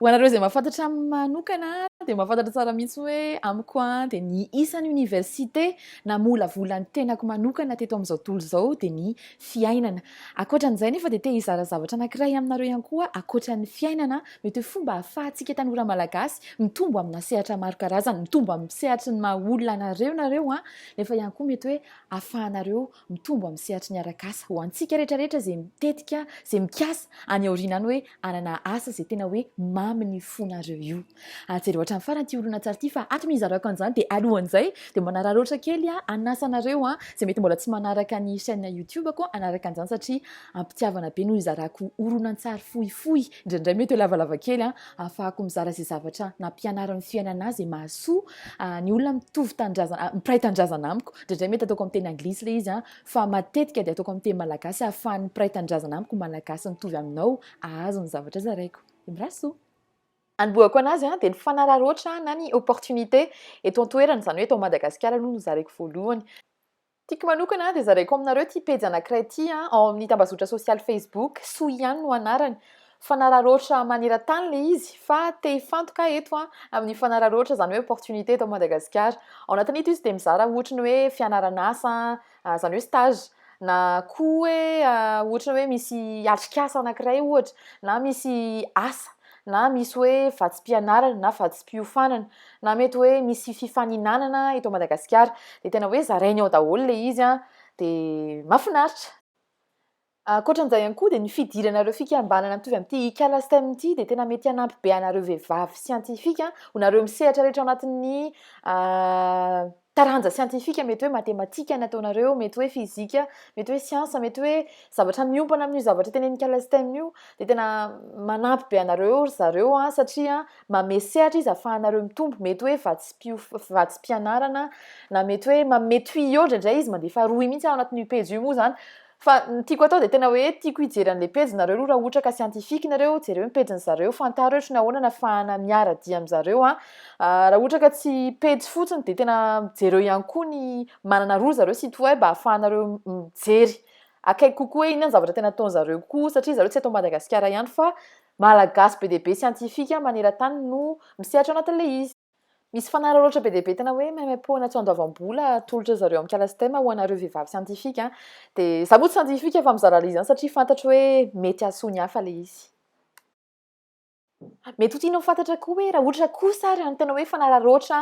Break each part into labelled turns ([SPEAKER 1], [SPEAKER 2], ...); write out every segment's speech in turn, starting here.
[SPEAKER 1] Ho anareo izay mahafantatra amin'ny manokana dia mahafantatra tsara mihitsy hoe amiko dia ny isan'ny université na molavolan'ny tenako manokana teto amin'izao tontolo izao dia ny fiainana. Ankoatran'izay nefa dia te hizara zavatra anankiray aminareo ihany koa, ankoatran'ny fiainana mety hoe fomba ahafahantsika tanora malagasy mitombo amina sehatra maro karazany, mitombo amin'ny sehatry ny maha-olona nareo nefa ihany koa mety hoe ahafahanareo mitombo amin'ny sehatry ny arak'asa ho antsika rehetrarehetra izay mitetika, izay mikasa any aorianany hoe anana asa izay tena hoe amin'ny fonareo io. Jery ohatran'ny farany ity olona tsara ity fa ato mizarako an'izany dia alohan'izay dia manararaotra kely anasanareo izay mety mbola tsy manaraka ny chaîne YouTube-ako anaraka an'izany satria ampitiavana be no izarako horonan-tsary fohifohy indraindray mety hoe lavalava kely ahafahako mizara izay zavatra nampianaran'ny fiainana azy mahasoa ny olona mitovy tanindrazana mipiray tanindrazana amiko indraindray mety ataoko amin'ny teny anglisy ilay izy fa matetika dia ataoko amin'ny teny malagasy ahafahan'ny mipiray tanindrazana amiko malagasy mitovy aminao ahazo ny zavatra zaraiko. Imbraso! Anboako anazy dia ny fanararaotra na ny opportunité eto an-toerana izany hoe eto Madagasikara aloha no zaraiko voalohany. Tiako manokana dia zaraiko aminareo ity pejy anankiray ity ao amin'ny tambazotra sosialy Facebook, soa ihany no anarany. Fanararaotra manerantany ilay izy fa te hifantoka eto amin'ny fanararaotra izany hoe opportunité eto Madagasikara. Ao anatin'ito izy dia mizara ohatra ny hoe fianaran'asa, izany hoe stage. Na koa hoe ohatra hoe misy atrik'asa anankiray ohatra, na misy asa, na misy hoe vatsim-pianarana na vatsim-piofanana, na mety hoe misy fifaninanana eto Madagasikara. Dia tena hoe zarainy ao daholo ilay izy dia mahafinaritra. Ankoatran'izay ihany koa dia ny fidiranareo fikambanana mitovy amin'ity ikala STEM ity dia tena mety hanampy be anareo vehivavy siantifika ho nareo misehatra rehetra ao anatin'ny taranja siantifika, mety hoe matematika nataonareo, mety hoe fizika, mety hoe siansa, mety hoe zavatra miompana amin'io zavatra teny ikala STEM io dia tena manampy be anareo zareo satria manome sehatra izy ahafahanareo mitombo, mety hoe vatsim-pianarana na mety hoe mamety eo indraindray izy mandefa roy mihitsy ao anatin'io pejy io moa izany. Fa ny tiako atao dia tena hoe tiako hijery an'ilay pejy nareo aloha raha ohatra ka siantifika nareo, jereo ny pejiny zareo, fantaro ohatra ny ahoana na ahafahana miara-dia amin'izareo. Raha ohatra ka tsy pejy fotsiny dia tena jereo ihany koa ny manana roa zareo sitôt mba ahafahanareo mijery akaiky kokoa hoe inona ny zavatra tena ataon'zareo koa satria zareo tsy atao Madagasikara ihany fa malagasy be dia be siantifika maneran-tany no misehatra ao anatin'ilay izy. Misy fanararaotra be dia be tena hoe maimaimpona tsy andoavam-bola tolotra zareo amin'ny kala STEM ho anareo vehivavy siantifika dia za moa tsy siantifika fa mizara ilay izy ihany satria fantatro hoe mety hahasoa ny hafa ilay izy. Mety ho tianao fantatra koa hoe raha ohatra kosa ary ny tena hoe fanararaotra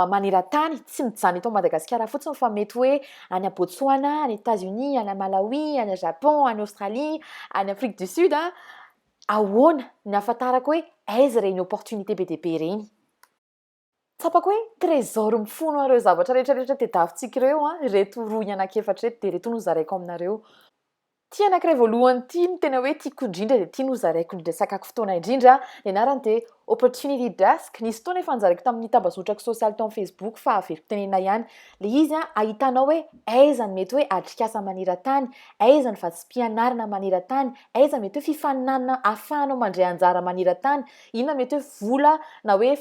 [SPEAKER 1] maneran-tany tsy mijanona eto Madagasikara fotsiny fa mety hoe any Botswana, any États-Unis, any Malawi, any Japon, any Australie, any Afrique du Sud ahoana ny ahafantarako hoe aiza ireny opportunité be dia be ireny. Tsapako hoe trésor mifono ireo zavatra rehetrarehetra tediavintsika ireo reto roy anankiefatra reto dia reto no zaraiko aminareo. Ty anankiray voalohany ity no tena hoe tiako indrindra dia ity no zaraiko resakako fotoana indrindra. Ny anarany dia opportunity desk. Nisy fotoana efa nizaraiko tamin'ny tambazotrako sosialy tao amin'ny Facebook fa averiko tenena ihany. Ilay izy ahitanao hoe aiza ny mety hoe atrik'asa maneran-tany, aiza ny vatsim-pianarana maneran-tany, aiza mety hoe fifaninanana ahafahanao mandray anjara maneran-tany, inona mety hoe vola na hoe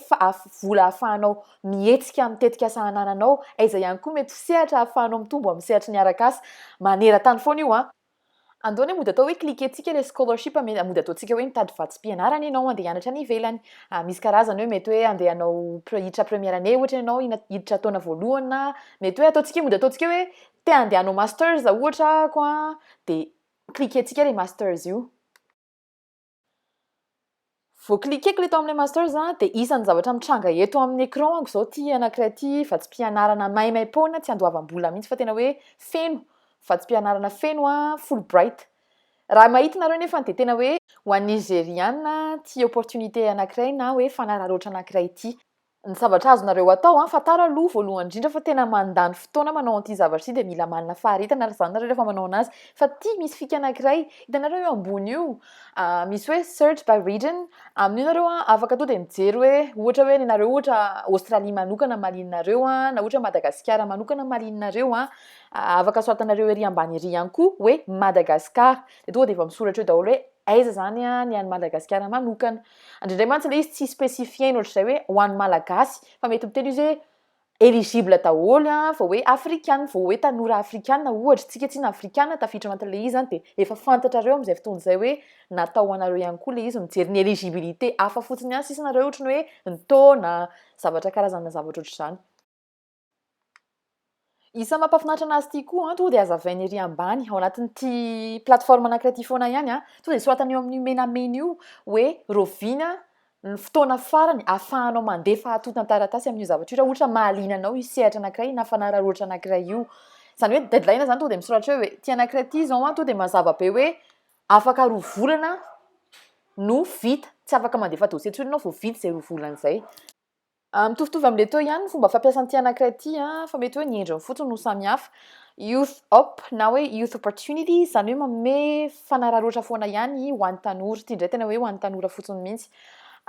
[SPEAKER 1] vola ahafahanao mihetsika mitetika asa anananao, aiza ihany koa mety sehatra ahafahanao mitombo amin'ny sehatry ny arak'asa maneran-tany foana io Andony mody atao hoe cliquer-tsika ilay scholarship mody ataontsika hoe mitady vatsim-pianarana ianao andeha hianatra any ivelany. Misy karazany hoe mety hoe andeha hanao hiditra première année ohatra ianao hiditra taona voalohany na mety hoe ataontsika mody ataontsika hoe te andeha hanao masters ohatra koa dia cliquer-tsika ilay masters io. Vao cliquer-ko ilay tao amin'ilay masters dia isan'ny zavatra mitranga eto amin'ny écran izao ty anankiray ty vatsim-pianarana maimaimpona tsy andoavam-bola mihitsy fa tena hoe feno. Vatsim-pianarana feno Fulbright. Raha mahita nareo nefa dia tena hoe ho an'ny Nigériana ty opportunité anankiray na hoe fanararaotra anankiray ity. Ny zavatra azonareo atao fantaro aloha voalohany indrindra fa tena mandany fotoana manao an'ity zavatra ity dia mila manana faharetana izany nareo rehefa manao anazy. Fa ty misy fika anankiray hitanareo eo ambony io misy hoe search by region. Amin'io nareo afaka to dia mijery hoe ohatra hoe nareo ohatra Australie manokana malinareo na ohatra Madagasikara manokana malinareo afaka soratanareo ery ambany ery ihany koa hoe Madagasikara dia tonga dia efa misoratra eo daholo hoe aiza zany ny any Madagasikara manokana. Indraindray mantsy ilay izy tsy spécifié ohatr'izay hoe ho an'ny Malagasy fa mety miteny izy hoe éligible daholo fa hoe afrikana fa hoe tanora afrikana ohatra tsika tsina afrikana tafiditra anatin'le izy zany de efa fantatrareo am'izay fotoana zay hoe natao anareo ihany koa le izy mijery ny éligibilité hafa fotsiny ihany sisa nareo ohatra ny hoe ny taona zavatra karazana zavatra ohatr'izany. Isa mampafinaritra anazy ity koa to de azavainy ery ambany ao anatin'ity plateforme anankiray ty foana ihany to de soratany eo amin'ny menamena io hoe rovina ny fotoana farany ahafahanao mandefa atontan-taratasy amin'io zavatra io raha ohatra mahaliana anao io sehatra anankiray na fanararoatra anankiray io zany hoe deadline zany to de misoratra hoe ty anankiray ty zao to de mazava be hoe afaka roa volana no vita tsy afaka mandefa dossier tsony anao vao vita zay roa volana zay. Mitovitovy am'le teo ihany fomba fampiasan'ity anankiray ty fa mety hoe ny endriny fotsiny no samihafa. Youth op na hoe youth opportunities zany hoe manome fanararoatra foana ihany ho an'ny tanora ty indray tena hoe ho an'ny tanora fotsiny mihitsy.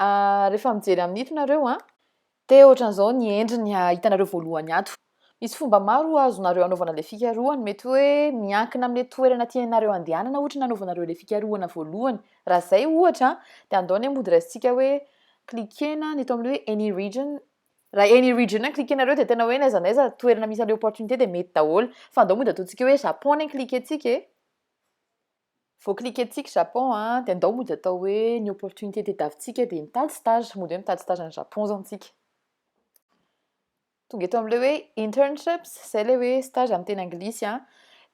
[SPEAKER 1] Rehefa mijery amin'ito nareo de ohatran'izao ny endriny hitanareo voalohany ato. Misy fomba maro azonareo anaovana le fikarohany mety hoe miankina am'le toerana tianareo andehanana ohatra na anaovanareo le fikarohana voalohany raha zay ohatra de andao ny amodiraitsika hoe cliquena ny eto amin'le hoe any region raha any region cliquenareo de tena hoe n'aiza n'aiza toerana misy an'le opportunité de mety daholo fa andao moa de ataontsika hoe Japon ny cliquentsika vao cliquentsika Japon de andao moa de atao hoe ny opportunité tadiavintsika de mitady stage moa de mitady stage any Japon zany tsika. Tonga eto am'le hoe internships zay le hoe stage amin'ny teny anglisy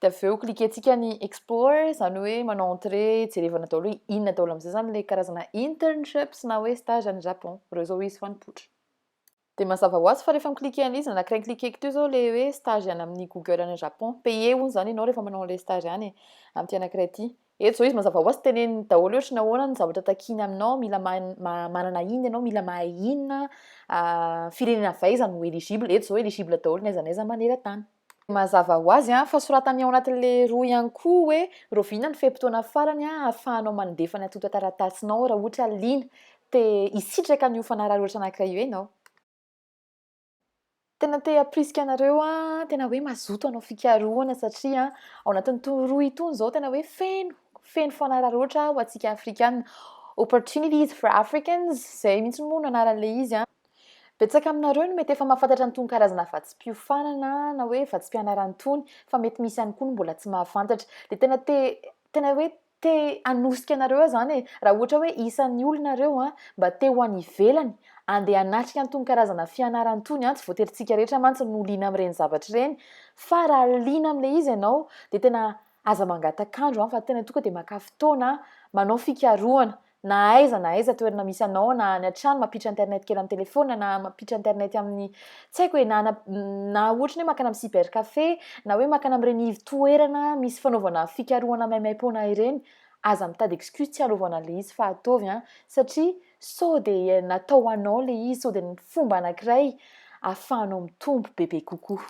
[SPEAKER 1] de aveo cliquentsika ny explore zany hoe manao entrée jerevana daholo hoe inona daholo am'izay zany le karazana internships na hoe stage any Japon reo zao izy fanipotra. De mazava ho azy fa rehefa micliquer an'izy anankiray cliquer teo zao le hoe stage any amin'ny Google any Japon paye hono zany ianao rehefa manao le stage any amin'ity anankiray ty. Eto zao izy mazava ho azy teneniny daholo ohatra ny ahoana ny zavatra takiny aminao mila manana iny ianao mila mahay inona firenena vaizany no éligible eto zao éligible daholo n'aiza n'aiza maneran-tany. Mazava ho azy fa soratany ao anatin'le roa ihany koa hoe rovina ny feim-potoana farany ahafahanao mandefa ny atontan-taratasinao raha ohatra liana te hisitraka an'io fanararoatra anankiray io ianao. Tena te aprisika anareo tena hoe mazoto anao fikarohana satria ao anatin'ny roa itony zao tena hoe feno fanararoatra ho antsika afrikana. Opportunities for Africans zay mihitsy moa no anaran'le izy betsaka aminareo no mety efa mahafantatra nytony karazana vatsim-piofanana na hoe vatsim-pianarana tony fa mety misy ihany koa no mbola tsy mahafantatra de tena hoe te anosika anareo zany raha ohatra hoe isan'ny olonareo mba te ho any ivelany andeha anatrika anytony karazana fianarana tony tsy voatery rehetra mantsy no liana amin'ireny zavatra ireny fa raha liana amin'le izy ianao de tena aza mangatakandro fa tena tonga de maka fotoana manao fikarohana na aiza toerana misy anao na any an-trano mampiditra internet kely amin'ny telefona na mampiditra internet amin'ny tsy haiko hoe na ohatra hoe makana amin'ny cybercafé na hoe makana amin'ireny toerana misy fanaovana fikarohana maimaim-poana ireny aza mitady excuse tsy anaovana le izy fa ataovy satria sao de natao anao le izy sao de ny fomba anankiray ahafahanao mitombo bebe kokoa.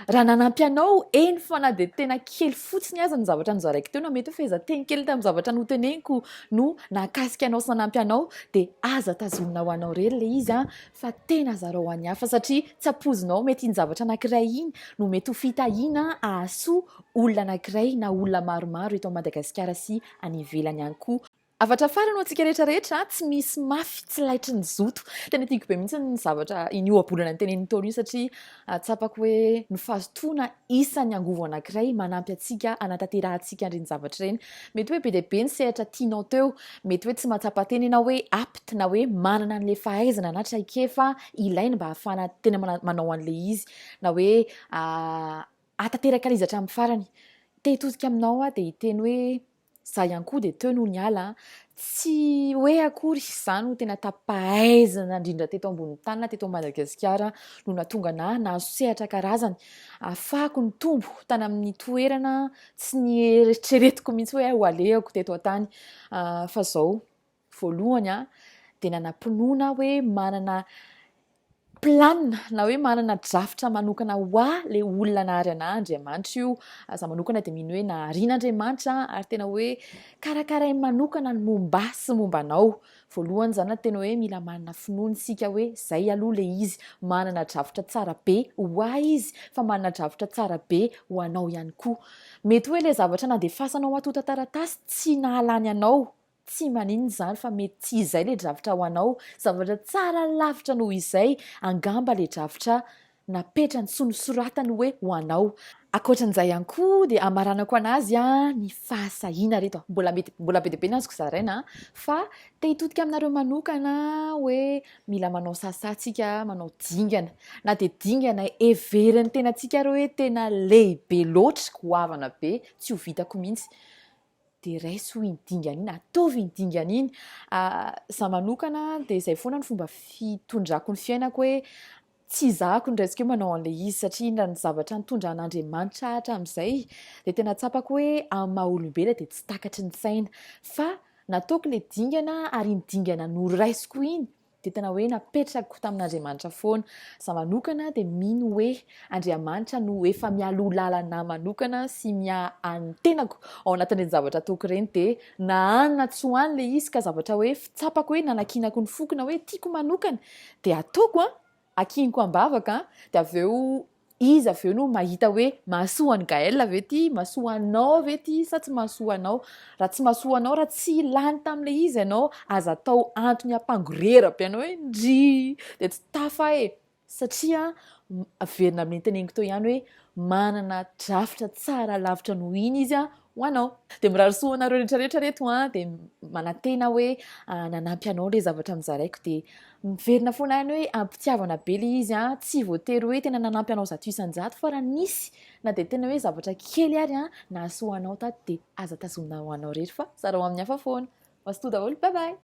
[SPEAKER 1] Raha nanampy anao eny fa na de tena kely fotsiny aza ny zavatra nozaraiko teo na mety ho fehezan-teny kely tamin'ny zavatra noteneniko no nakasika anao sy nanampy anao de aza tazomina ho anao rery le izy fa tena zarao any hafa satria tsy ampozinao mety iny zavatra anankiray iny no mety ho fitahina ahasoa olona anankiray na olona maromaro eto Madagasikara sy any ivelany ihany koa. Avatra farany ho antsika rehetrarehetra tsy misy mafy tsy laitry ny zoto tena tiako be mihitsy ny zavatra inio abolana ny teneniny taona io satria tsapako hoe ny fahazotoana isan'ny angovo anankiray manampy antsika anatanterantsika an'ireny zavatra ireny mety hoe be dia be ny sehatra tianao teo mety hoe tsy mahatsapa-teny ianao hoe apte na hoe manana an'le fahaizana na traikefa ilaina mba ahafahana tena manao an'le izy na hoe atanteraka ilay izy hatramin'ny farany te hitosika aminao dia hiteny hoe za ihany koa dia teo no ny ala tsy hoe akory izany no tena tapi-pahaizana indrindra teto ambony tany na teto Madagasikara no nahatonga nahazo sehatra karazany ahafahako ny tombo tany amin'ny toerana tsy ny eritreretiko mihitsy hoe ho alehako teto an-tany fa zao voalohany dia nanam-pinoana hoe manana planina na hoe manana drafitra manokana ho le olona nahary anahy Andriamanitra io za manokana dia mino hoe nahariana Andriamanitra ary tena hoe karakaray manokana ny momba sy momba anao voalohany zany tena hoe mila manana finoana isika hoe zay aloha le izy manana drafitra tsara be ho ahy izy fa manana drafitra tsara be ho anao ihany koa mety hoe le zavatra nandefasanao atontan-taratasy tsy nahalany anao tsy maninona izany fa mety tsy izay le drafitra ho anao zavatra tsara lavitra noho izay angamba le drafitra napetra ny sonosoratany hoe ho anao. Akoatran'izay ihany koa dia amaranako anazy ny fahasahiana reto. Mbola be dia be ny azoko zaraina fa te hitodika aminareo manokana hoe mila manao sasantsika, manao dingana. Na dia dingana everiny tena tsika hoe tena lehibe loatra, goavana be, tsy ho vitako mihitsy. Dia raisy ho iny dingana iny, ataovy iny dingana iny. Za manokana dia izay foana ny fomba fitondrako ny fiainako hoe tsy zahako ndraisika hoe manao an'ilay izy satria indra ny zavatra nitondra an'Andriamanitra hatramin'izay dia tena tsapako hoe amin'ny maha-olombelona dia tsy takatry ny saina. Fa nataoko ilay dingana ary iny dingana noraisiko iny dia tena hoe napetrako tamin'Andriamanitra foana. Za manokana dia mino hoe Andriamanitra no efa mialoha lalana manokana sy miaha ny tenako ao anatin'ireny zavatra ataoko ireny dia na any na tsy ho any ilay izy ka zavatra hoe fitsapako hoe nanakinako ny fokona hoe tiako manokana dia ataoko akiniko ambavaka dia avy eo izy avy eo no mahita hoe mahasoa an'i Gaël ve ty, mahasoa anao ve ty sa tsy mahasoa anao. Raha tsy mahasoa anao, raha tsy lany tamin'ilay izy ianao, aza atao antony hampangorera-be anao hoe ndry dia tsy tafa satria averina amin'ny teneniko teo ihany hoe manana drafitra tsara lavitra noho iny izy ho anao. Dia mirarisoa anareo rehetrarehetra reto dia manantena hoe nanampy anao ilay zavatra mizaraiko dia miverina foana ihany hoe ampitiavana be ilay izy tsy voatery hoe tena nanampy anao zato isan-jato fa raha nisy na dia tena hoe zavatra kely ary nahasoa anao tato dia aza tazomina ho anao rehetra fa zarao amin'ny hafa foana. Mazotoa daholo, bye bye.